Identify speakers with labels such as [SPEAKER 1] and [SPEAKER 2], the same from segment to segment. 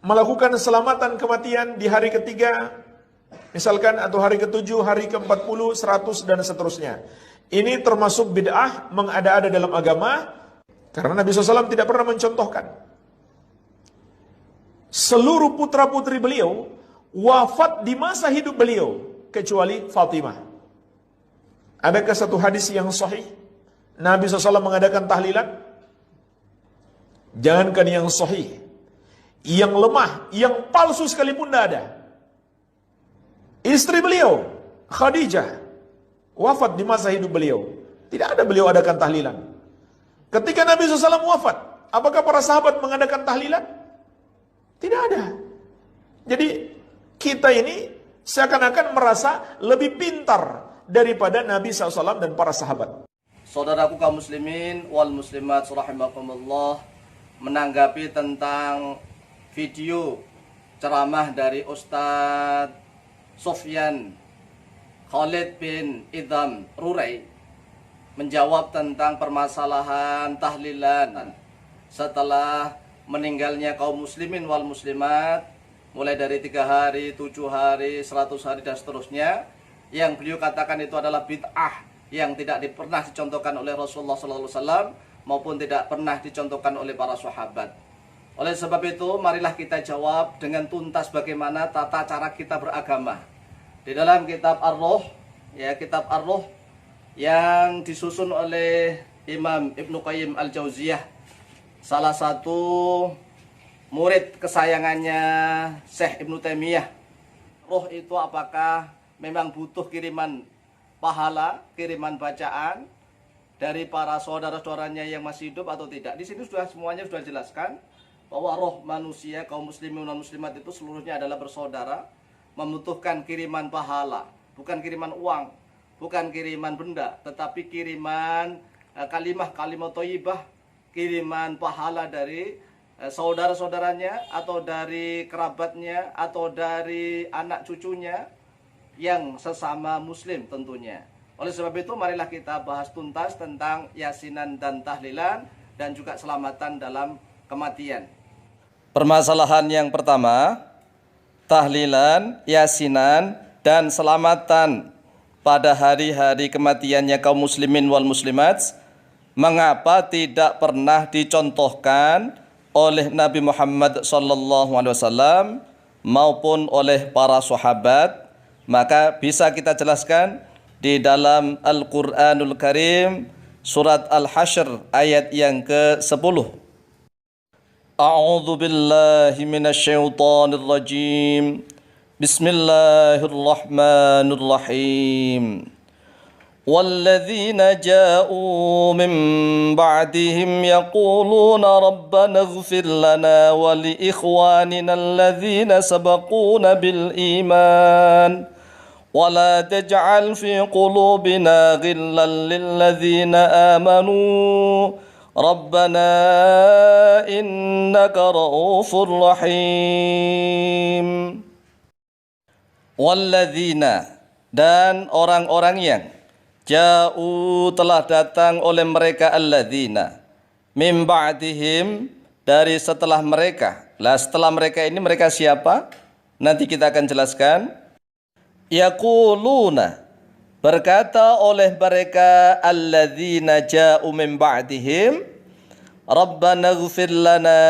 [SPEAKER 1] melakukan selamatan kematian di hari ketiga, misalkan, atau hari ke-7, hari ke-40, 100, dan seterusnya. Ini termasuk bid'ah, mengada-ada dalam agama, karena Nabi SAW tidak pernah mencontohkan. Seluruh putra-putri beliau wafat di masa hidup beliau, kecuali Fatimah. Adakah satu hadis yang sahih Nabi SAW mengadakan tahlilan? Jangankan yang sahih, yang lemah, yang palsu sekalipun tidak ada. Istri beliau, Khadijah, wafat di masa hidup beliau. Tidak ada beliau adakan tahlilan. Ketika Nabi SAW wafat, apakah para sahabat mengadakan tahlilan? Tidak ada. Jadi kita ini seakan-akan merasa lebih pintar daripada Nabi SAW dan para sahabat.
[SPEAKER 2] Saudaraku kaum muslimin wal muslimat rahimakumullah, menanggapi tentang video ceramah dari Ustadz Sofyan Khalid bin Idham Rurai menjawab tentang permasalahan tahlilan setelah meninggalnya kaum muslimin wal muslimat, mulai dari 3 hari, 7 hari, 100 hari, dan seterusnya, yang beliau katakan itu adalah bid'ah yang tidak pernah dicontohkan oleh Rasulullah SAW maupun tidak pernah dicontohkan oleh para sahabat. Oleh sebab itu, marilah kita jawab dengan tuntas bagaimana tata cara kita beragama. Di dalam kitab Ar-Ruh, kitab Ar-Ruh yang disusun oleh Imam Ibnu Qayyim Al-Jauziyah, salah satu murid kesayangannya Syekh Ibnu Taimiyah. Ruh itu apakah memang butuh kiriman pahala, kiriman bacaan dari para saudara-saudaranya yang masih hidup atau tidak? Di sini semuanya sudah dijelaskan bahwa roh manusia, kaum muslimin dan muslimat itu seluruhnya adalah bersaudara, membutuhkan kiriman pahala, bukan kiriman uang, bukan kiriman benda, tetapi kiriman kalimat thayyibah, kiriman pahala dari saudara-saudaranya atau dari kerabatnya atau dari anak cucunya yang sesama muslim tentunya. Oleh sebab itu, marilah kita bahas tuntas tentang yasinan dan tahlilan dan juga selamatan dalam kematian. Permasalahan yang pertama, tahlilan, yasinan, dan selamatan pada hari-hari kematiannya kaum muslimin wal muslimat, mengapa tidak pernah dicontohkan oleh Nabi Muhammad SAW maupun oleh para sahabat? Maka bisa kita jelaskan di dalam Al-Quranul Karim, surat Al-Hashr ayat yang ke-10. A'udzu billahi minasyaitonir rajim. Bismillahirrahmanirrahim. والذين جاءوا من بعدهم يقولون ربنا اغفر لنا ولإخواننا الذين سبقونا بالإيمان ولا تجعل في قلوبنا غلا للذين آمنوا ربنا إنك رؤوف رحيم. والذين, dan orang-orang yang ja'u, telah datang oleh mereka, alladzina, mim ba'dihim, dari setelah mereka. Lah, setelah mereka ini mereka siapa? Nanti kita akan jelaskan. Yaquluna, berkata oleh mereka alladzina ja'u mim ba'dihim, Rabbana ighfir lana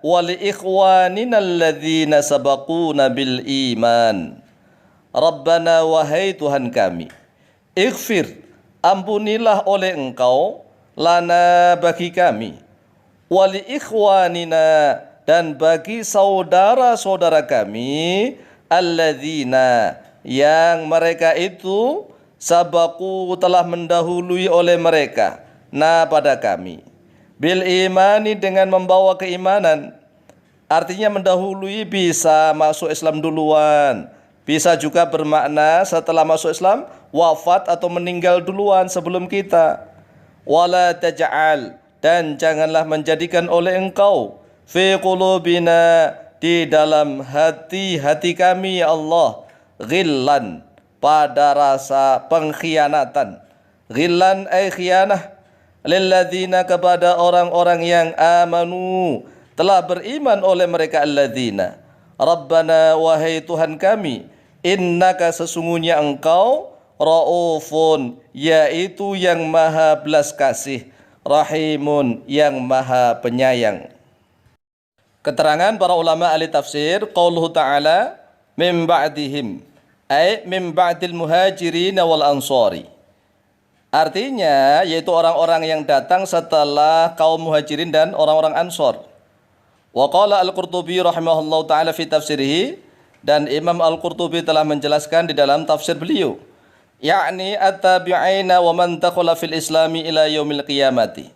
[SPEAKER 2] wa li ikhwanina alladzina sabaquna bil iman. Rabbana, wahai Tuhan kami, ighfir, ampunilah oleh Engkau, lana, bagi kami, wali ikhwanina, dan bagi saudara-saudara kami, alladzina, yang mereka itu sabaku, telah mendahului oleh mereka, na, pada kami, bil imani, dengan membawa keimanan. Artinya mendahului bisa masuk Islam duluan, bisa juga bermakna setelah masuk Islam wafat atau meninggal duluan sebelum kita. Wala taj'al, dan janganlah menjadikan oleh Engkau, fi qulubina, di dalam hati-hati kami ya Allah, ghillan, pada rasa pengkhianatan. Ghillan ay khianah, lilladzina, kepada orang-orang yang amanu, telah beriman oleh mereka alladzina. Rabbana, wahai Tuhan kami, innaka sesungguhnya engkau raufun, yaitu yang maha belas kasih, rahimun, yang maha penyayang. Keterangan para ulama ahli tafsir, qauluhu ta'ala min ba'dihim, ay min ba'dil muhajirin wal ansari. Artinya yaitu orang-orang yang datang setelah kaum muhajirin dan orang-orang ansor. Wa qala al-Qurtubi rahimahullahu ta'ala fi tafsirihi, dan Imam Al-Qurtubi telah menjelaskan di dalam tafsir beliau, yakni at-tabi'ina wa man dakhala fil islami ila yaumil qiyamati,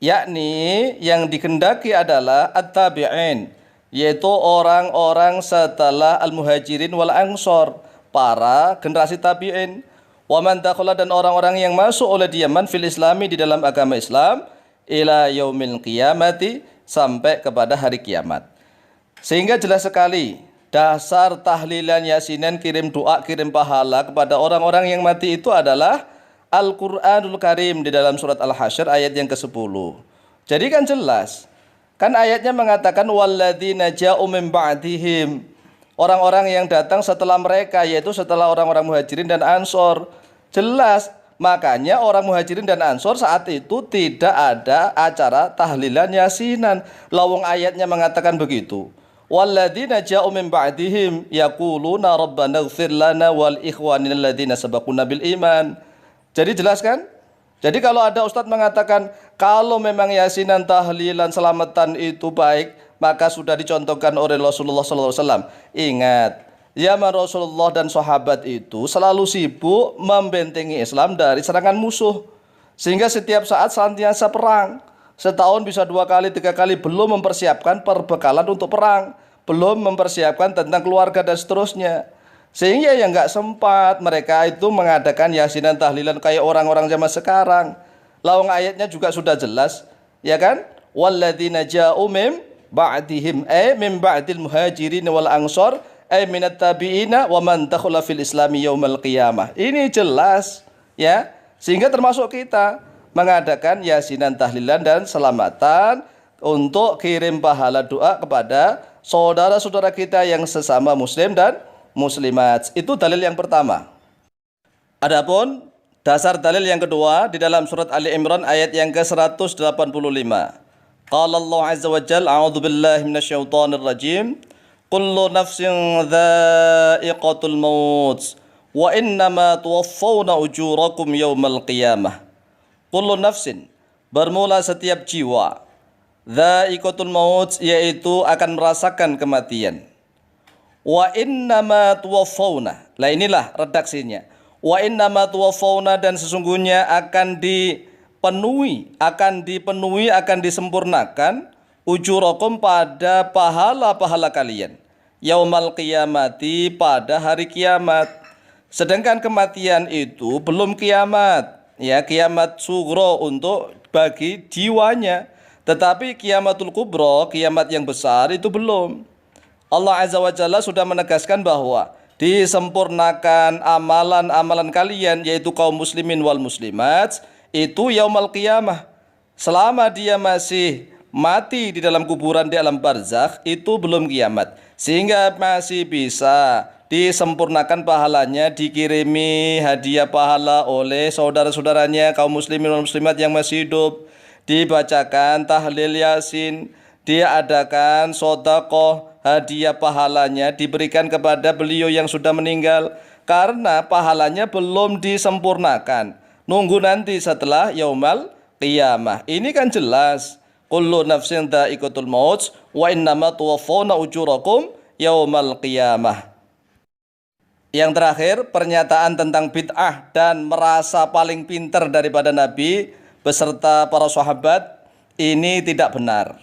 [SPEAKER 2] yakni yang dikehendaki adalah at-tabi'in, yaitu orang-orang setelah al-muhajirin wal ansor, para generasi tabi'in, wa man dakhala, dan orang-orang yang masuk oleh dia man fil islami, di dalam agama Islam, ila yaumil qiyamati, sampai kepada hari kiamat. Sehingga jelas sekali dasar tahlilan, yasinan, kirim doa, kirim pahala kepada orang-orang yang mati itu adalah Al-Quranul Karim di dalam surat Al-Hasyr ayat yang ke-10. Jadi kan jelas, kan ayatnya mengatakan walladzina ja'u min ba'dihim, orang-orang yang datang setelah mereka, yaitu setelah orang-orang muhajirin dan ansor. Jelas, makanya orang muhajirin dan ansor saat itu tidak ada acara tahlilan yasinan. Lawang ayatnya mengatakan begitu. Walladzina ja'u min ba'dihim yaquluna rabbana ighfir lana wal ikhwanina alladzina sabaquna bil iman. Jadi jelas kan? Jadi kalau ada ustadz mengatakan kalau memang yasinan, tahlilan, selamatan itu baik, maka sudah dicontohkan oleh Rasulullah SAW. Ingat, zaman Rasulullah dan sahabat itu selalu sibuk membentengi Islam dari serangan musuh, sehingga setiap saat senantiasa perang. Setahun bisa 2 kali, 3 kali, belum mempersiapkan perbekalan untuk perang, belum mempersiapkan tentang keluarga dan seterusnya. Sehingga ya nggak sempat mereka itu mengadakan yasinan, tahlilan kayak orang-orang zaman sekarang. Lawang ayatnya juga sudah jelas, ya kan? Walladzina ja'u min ba'dihim, min ba'dil muhajirin wal ansor, minat tabi'ina wa man dakhala fil islami yaumal qiyamah. Ini jelas, ya. Sehingga termasuk kita mengadakan yasinan, tahlilan, dan selamatan untuk kirim pahala doa kepada saudara-saudara kita yang sesama muslim dan muslimat. Itu dalil yang pertama. Adapun dasar dalil yang kedua di dalam surat Ali Imran ayat yang ke-185. Qala Allah azza wa jalla, a'udzu billahi minasyaitonir rajim, kullu nafsin dha'iqatul maut wa innama tuwaffawna ujurakum yaumal qiyamah. Kullu nafsin, bermula setiap jiwa, dha'iqatul maut, yaitu akan merasakan kematian. Wa innama tuwaffawna, lah inilah redaksinya. Wa innama tuwaffawna, dan sesungguhnya akan dipenuhi, akan disempurnakan ujurakum, pada pahala-pahala kalian, yaumal qiyamati, pada hari kiamat. Sedangkan kematian itu belum kiamat, ya, kiamat sugro untuk bagi jiwanya, tetapi kiamatul kubro, kiamat yang besar itu belum. Allah azza wa jalla sudah menegaskan bahwa disempurnakan amalan-amalan kalian, yaitu kaum muslimin wal muslimat, itu yaumal qiyamah. Selama dia masih mati di dalam kuburan di alam barzakh, itu belum kiamat, sehingga masih bisa disempurnakan pahalanya, dikirimi hadiah pahala oleh saudara-saudaranya kaum muslimin wal muslimat yang masih hidup, dibacakan tahlil yasin, diadakan sedekah, hadiah pahalanya diberikan kepada beliau yang sudah meninggal, karena pahalanya belum disempurnakan, nunggu nanti setelah yaumal qiyamah. Ini kan jelas, kullu nafsin dha'iqatul maut wa innama tuwaffawna ujurakum yaumal qiyamah. Yang terakhir, pernyataan tentang bid'ah dan merasa paling pintar daripada Nabi beserta para sahabat, ini tidak benar.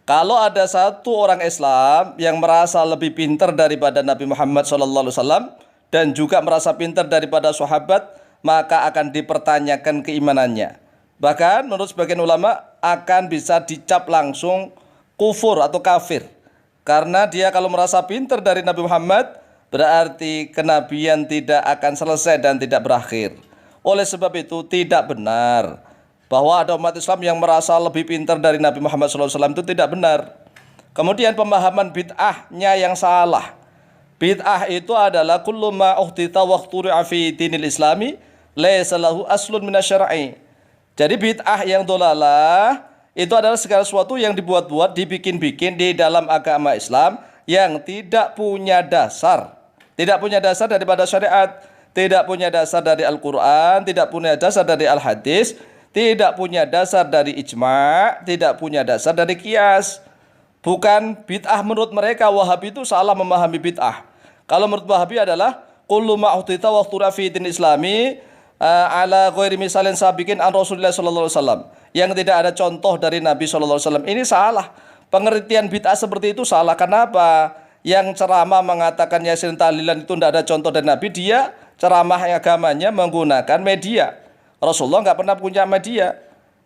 [SPEAKER 2] Kalau ada satu orang Islam yang merasa lebih pintar daripada Nabi Muhammad SAW dan juga merasa pintar daripada sahabat, maka akan dipertanyakan keimanannya. Bahkan menurut sebagian ulama akan bisa dicap langsung kufur atau kafir. Karena dia kalau merasa pintar dari Nabi Muhammad, berarti kenabian tidak akan selesai dan tidak berakhir. Oleh sebab itu tidak benar bahwa ada umat Islam yang merasa lebih pintar dari Nabi Muhammad SAW, itu tidak benar. Kemudian pemahaman bid'ahnya yang salah. Bid'ah itu adalah kullu ma uhtita wa ikhturi'a fi dinil islami laysa lahu aslun minasyar'i. Jadi bid'ah yang dolalah itu adalah segala sesuatu yang dibuat-buat, dibikin-bikin di dalam agama Islam yang tidak punya dasar. Tidak punya dasar daripada syariat, tidak punya dasar dari Al-Quran, tidak punya dasar dari Al-Hadis, tidak punya dasar dari ijma', tidak punya dasar dari qiyas. Bukan bid'ah menurut mereka. Wahabi itu salah memahami bid'ah. Kalau menurut Wahabi adalah kullu ma uhtita wa ikhturi'a fi dinil islami ala ghairi misalin sabiqin an Rasulullah sallallahu alaihi wasallam, yang tidak ada contoh dari Nabi sallallahu alaihi wasallam. Ini salah. Pengertian bid'ah seperti itu salah. Kenapa? Yang ceramah mengatakan Yasin tahlilan itu tidak ada contoh dari Nabi, dia ceramah agamanya menggunakan media. Rasulullah nggak pernah punya media.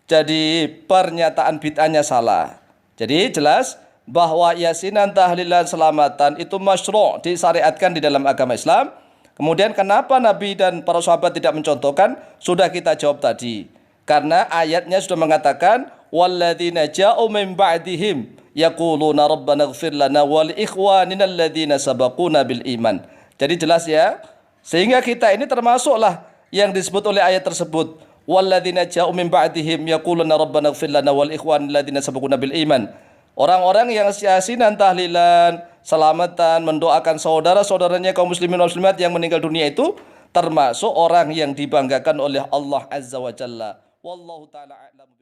[SPEAKER 2] Jadi pernyataan bid'ahnya salah. Jadi jelas bahwa yasinan, tahlilan, selamatan itu masyru', disyariatkan di dalam agama Islam. Kemudian kenapa Nabi dan para sahabat tidak mencontohkan? Sudah kita jawab tadi. Karena ayatnya sudah mengatakan walladzina ja'u min ba'dihim yaquluna rabbana ighfir lana wa li ikhwanina alladzina sabaquna bil iman. Jadi jelas ya. Sehingga kita ini termasuklah yang disebut oleh ayat tersebut. Walladzina ja'u min ba'dihim yaquluna rabbana ighfir lana wal ikhwanil ladzina sabaquna bil iman. Orang-orang yang yasinan, tahlilan, selamatan, mendoakan saudara-saudaranya kaum muslimin wal muslimat yang meninggal dunia itu termasuk orang yang dibanggakan oleh Allah Azza wa Jalla. Wallahu taala a'lam.